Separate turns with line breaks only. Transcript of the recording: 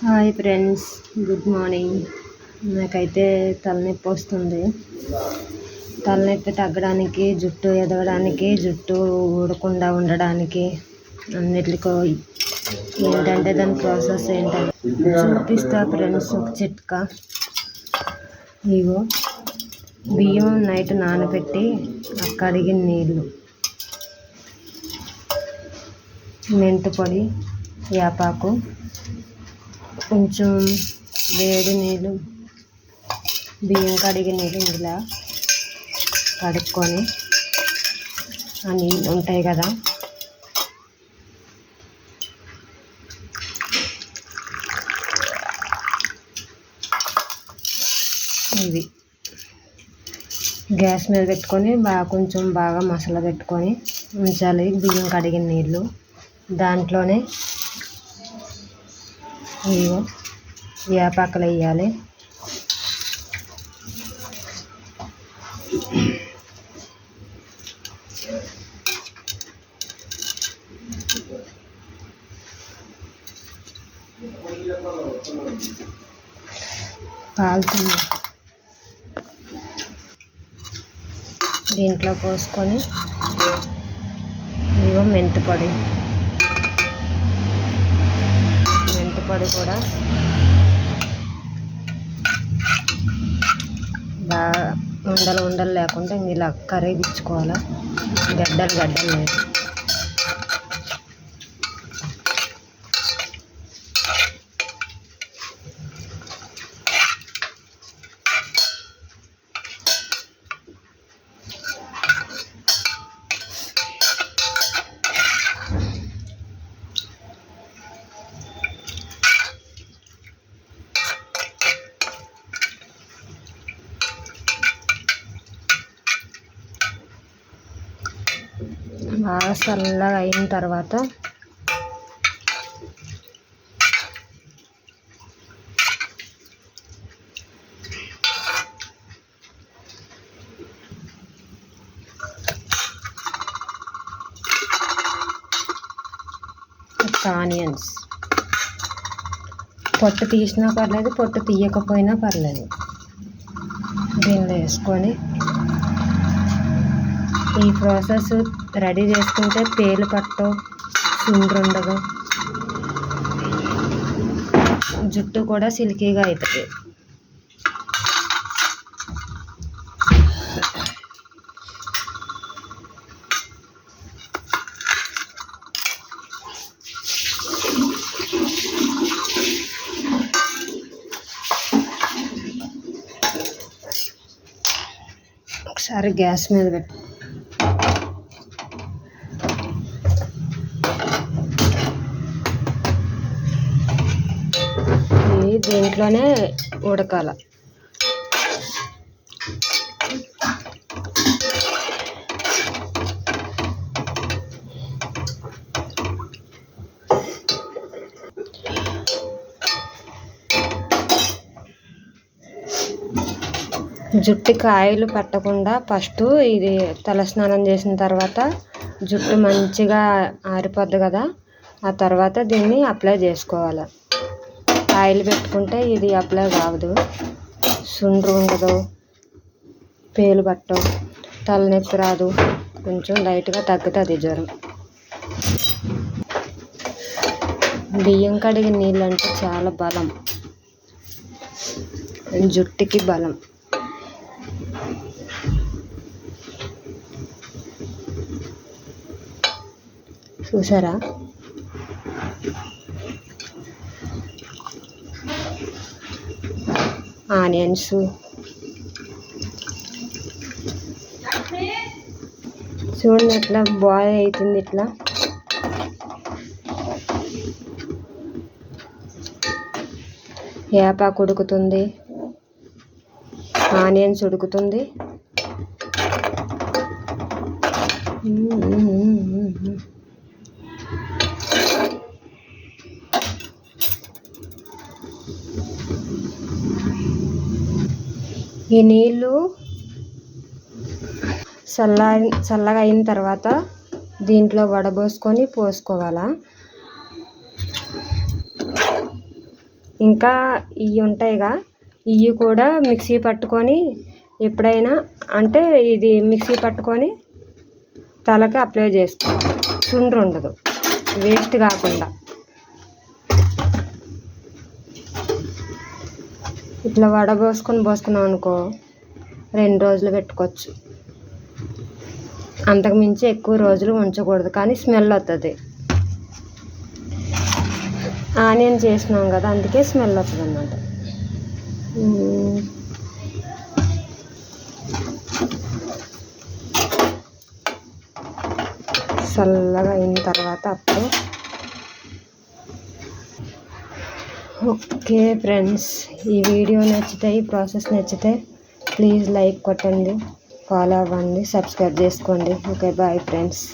Hi friends, good morning. నాకైతే తలనొప్పి వస్తుంది. తలనొప్పి తగ్గడానికి, జుట్టు ఎదగడానికి, జుట్టు ఊడకుండా ఉండడానికి అన్నిటికో ఏంటంటే దాని ప్రాసెస్ ఏంటంటే చూపిస్తా ఫ్రెండ్స్. ఒక చిట్కా. ఇగో బియ్యం నైట్ నానబెట్టి కడిగిన నీళ్ళు, మెంతిపొడి, వేపాకు, కొంచెం వేడి నీళ్ళు, బియ్యం కడిగిన నీళ్ళు ఇలా కడుక్కొని ఆ నీళ్ళు ఉంటాయి కదా, ఇవి గ్యాస్ మీద పెట్టుకొని కొంచెం బాగా మసాలా పెట్టుకొని ఉంచాలి. బియ్యం కడిగిన నీళ్ళు దాంట్లోనే ఇవో వేపాకులు వేయాలి. కాలుతుంది. దీంట్లో పోసుకొని ఇవో మెంతిపొడి కూడా బాగా ఉండలు లేకుండా ఇలా కరిగించుకోవాలి. గడ్డలు లేదు. బాగా చల్లగా అయిన తర్వాత ఆనియన్స్ పొట్టు తీసినా పర్లేదు, పొట్టు తీయకపోయినా పర్లేదు, దీనిలో వేసుకొని ఈ ప్రాసెస్ రెడీ చేసుకుంటే పేలు పట్టవు, చుండ్రుండదు, జుట్టు కూడా సిల్కీగా అవుతుంది. ఒకసారి గ్యాస్ మీద పెట్టు. దీంట్లోనే ఉడకాల. జుట్టు కాయలు పట్టకుండా ఫస్ట్ ఇది తలస్నానం చేసిన తర్వాత జుట్టు మంచిగా ఆరిపోద్ది కదా, ఆ తర్వాత దీన్ని అప్లై చేసుకోవాలి. ఆయిల్ పెట్టుకుంటే ఇది అప్లై కావదు, సుండ్రు ఉండదు, పేలు పట్టవు, తలనొప్పి రాదు, కొంచెం లైట్గా తగ్గుతుంది జ్వరం. బియ్యం కడిగిన నీళ్ళు అంటే చాలా బలం, జుట్టుకి బలం. చూసారా? ఆనియన్స్ చూడండి ఎట్లా బాయిల్ అవుతుంది. ఇట్లా వేపాకు ఉడుకుతుంది, ఆనియన్స్ ఉడుకుతుంది. ఈ నీళ్ళు చల్లగా అయిన తర్వాత దీంట్లో వడబోసుకొని పోసుకోవాలా. ఇంకా ఇవి ఉంటాయిగా, ఇవి కూడా మిక్సీ పట్టుకొని ఎప్పుడైనా అంటే ఇది మిక్సీ పట్టుకొని తలకి అప్లై చేసుకోవాలి. చుండ్రు ఉండదు, వేస్ట్ కాకుండా. ఇట్లా పోసుకున్నాం అనుకో 2 రోజులు పెట్టుకోవచ్చు. అంతకు మించి ఎక్కువ రోజులు ఉంచకూడదు, కానీ స్మెల్ వస్తుంది. ఆనియన్ చేసినాం కదా, అందుకే స్మెల్ వస్తుంది అన్నమాట. చల్లగా అయిన తర్వాత అప్పుడు ఓకే ఫ్రెండ్స్, ఈ వీడియో నచ్చితే, ఈ ప్రాసెస్ నచ్చితే ప్లీజ్ లైక్ కొట్టండి, ఫాలో అవ్వండి, సబ్స్క్రైబ్ చేసుకోండి. Okay, bye friends.